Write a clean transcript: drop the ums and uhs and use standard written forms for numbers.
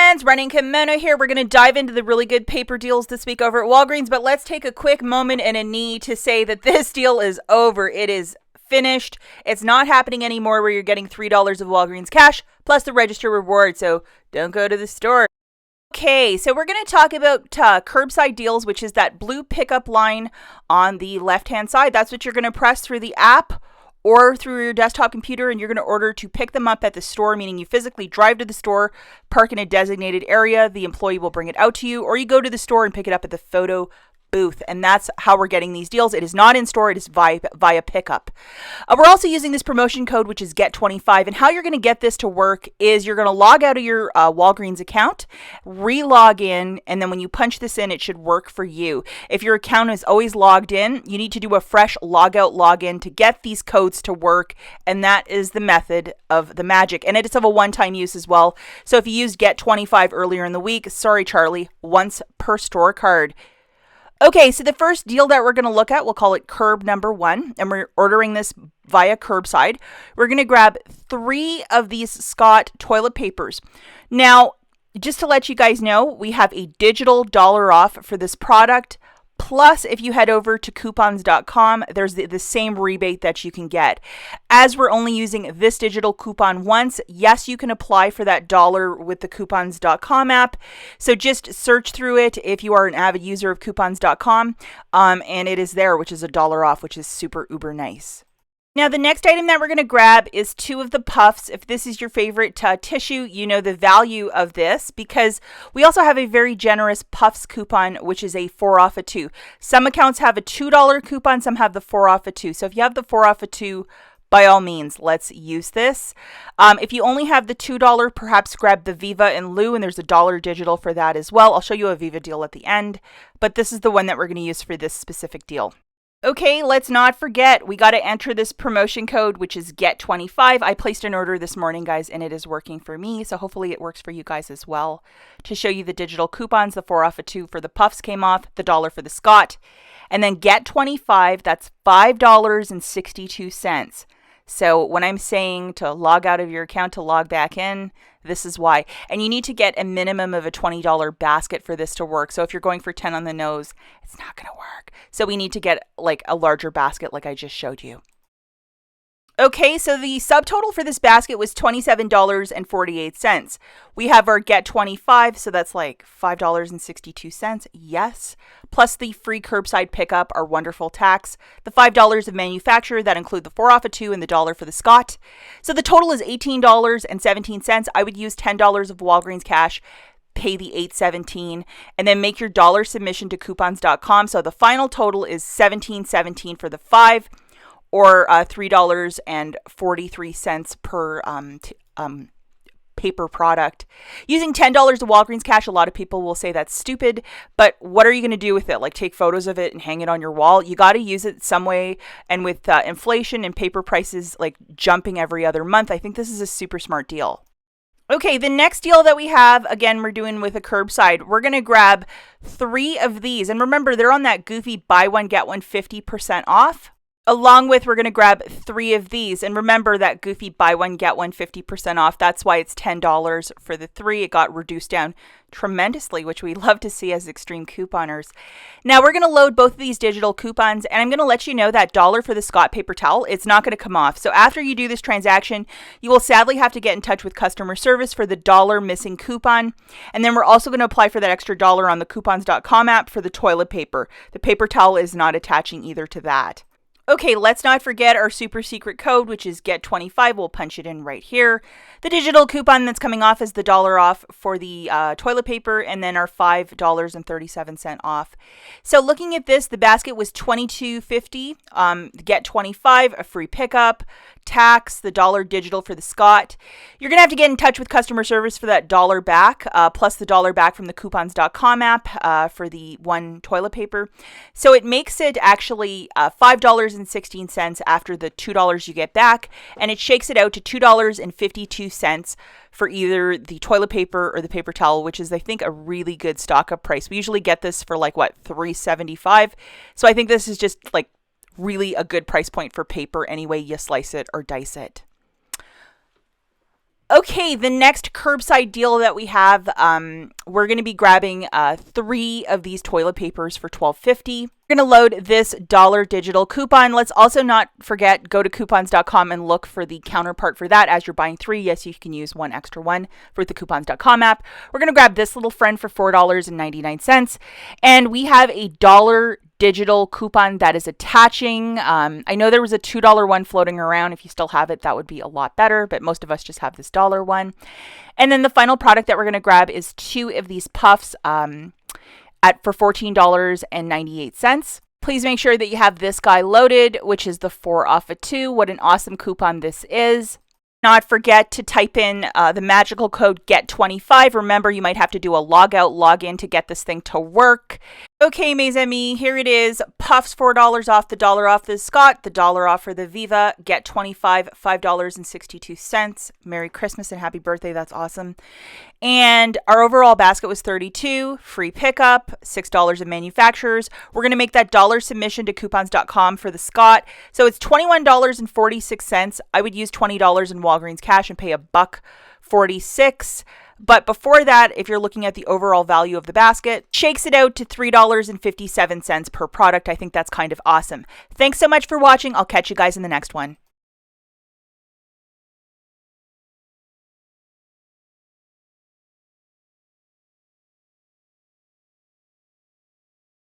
friends, Running Kimono here. We're going to dive into the really good paper deals this week over at Walgreens, but let's take a quick moment and a knee to say that this deal is over. It is finished. It's not happening anymore where you're getting $3 of Walgreens cash plus the register reward, so don't go to the store. Okay, so we're going to talk about curbside deals, which is that blue pickup line on the left-hand side. That's what you're going to press through the app or through your desktop computer, and you're going to order to pick them up at the store, meaning you physically drive to the store, park in a designated area, the employee will bring it out to you, or you go to the store and pick it up at the photo booth. And that's how we're getting these deals. It is not in store, it is via pickup. We're also using this promotion code, which is GET25, and how you're going to get this to work is you're going to log out of your Walgreens account, re-log in, and then when you punch this in, it should work for you. If your account is always logged in, you need to do a fresh log out, log in to get these codes to work, and that is the method of the magic. And it is of a one-time use as well. So if you used GET25 earlier in the week, sorry Charlie, once per store card. Okay, so the first deal that we're going to look at, we'll call it curb number 1, and we're ordering this via curbside. We're going to grab 3 of these Scott toilet papers. Now, just to let you guys know, we have a digital dollar off for this product. Plus, if you head over to coupons.com, there's the same rebate that you can get. As we're only using this digital coupon once, yes, you can apply for that dollar with the coupons.com app. So just search through it if you are an avid user of coupons.com, and it is there, which is $1 off, which is super uber nice. Now, the next item that we're going to grab is 2 of the puffs. If this is your favorite tissue, you know the value of this because we also have a very generous puffs coupon, which is a 4 off a 2. Some accounts have a $2 coupon, some have the 4 off a 2. So if you have the 4 off a 2, by all means, let's use this. If you only have the $2, perhaps grab the Viva and Lou, and there's $1 digital for that as well. I'll show you a Viva deal at the end, but this is the one that we're going to use for this specific deal. Okay, let's not forget, we got to enter this promotion code, which is GET25. I placed an order this morning, guys, and it is working for me, so hopefully it works for you guys as well. To show you the digital coupons, the 4 off a 2 for the puffs came off, the $1 for the Scott, and then GET25, that's $5.62. So when I'm saying to log out of your account to log back in, this is why. And you need to get a minimum of a $20 basket for this to work. So if you're going for 10 on the nose, it's not going to work. So we need to get like a larger basket like I just showed you. Okay, so the subtotal for this basket was $27.48. We have our GET25, so that's like $5.62, yes, plus the free curbside pickup, our wonderful tax, the $5 of manufacturer, that include the 4 off a 2 and the $1 for the Scott. So the total is $18.17. I would use $10 of Walgreens cash, pay the $8.17, and then make your dollar submission to coupons.com. So the final total is $17.17 for the 5, or $3.43 per paper product. Using $10 of Walgreens cash, a lot of people will say that's stupid, but what are you going to do with it? Like take photos of it and hang it on your wall? You got to use it some way, and with inflation and paper prices like jumping every other month, I think this is a super smart deal. Okay, the next deal that we have, again, we're doing with a curbside. We're going to grab 3 of these, and remember, they're on that goofy buy one, get one 50% off. Along with, we're going to grab 3 of these. And remember that goofy buy one, get one 50% off. That's why it's $10 for the 3. It got reduced down tremendously, which we love to see as extreme couponers. Now we're going to load both of these digital coupons, and I'm going to let you know that $1 for the Scott paper towel, it's not going to come off. So after you do this transaction, you will sadly have to get in touch with customer service for the $1 missing coupon. And then we're also going to apply for that extra $1 on the coupons.com app for the toilet paper. The paper towel is not attaching either to that. Okay, let's not forget our super secret code, which is GET25. We'll punch it in right here. The digital coupon that's coming off is the $1 off for the toilet paper, and then our $5.37 off. So looking at this, the basket was $22.50. GET25, a free pickup, tax, the $1 digital for the Scott. You're going to have to get in touch with customer service for that $1 back, plus the $1 back from the coupons.com app for the 1 toilet paper. So it makes it actually $5.16 after the $2 you get back, and it shakes it out to $2.52 for either the toilet paper or the paper towel, which is, I think, a really good stock-up price. We usually get this for like, what, $3.75? So I think this is just like really a good price point for paper any way you slice it or dice it. Okay, the next curbside deal that we have, we're going to be grabbing 3 of these toilet papers for $12.50. We're going to load this dollar digital coupon. Let's also not forget, go to coupons.com and look for the counterpart for that as you're buying 3. Yes, you can use one extra one for the coupons.com app. We're going to grab this little friend for $4.99. And we have a dollar digital coupon that is attaching. I know there was a $2 one floating around. If you still have it, that would be a lot better, but most of us just have this dollar one. And then the final product that we're going to grab is 2 of these puffs for $14.98. Please make sure that you have this guy loaded, which is the 4 off of 2. What an awesome coupon this is. Not forget to type in the magical code GET25. Remember, you might have to do a log out, log in to get this thing to work. Okay, mes amis, here it is. Puffs, $4 off, the dollar off the Scott, the dollar off for the Viva. Get 25, $5.62. Merry Christmas and happy birthday. That's awesome. And our overall basket was $32, free pickup, $6 of manufacturers. We're going to make that dollar submission to coupons.com for the Scott. So it's $21.46. I would use $20 in Walgreens cash and pay $1.46. But before that, if you're looking at the overall value of the basket, shakes it out to $3.57 per product. I think that's kind of awesome. Thanks so much for watching. I'll catch you guys in the next one.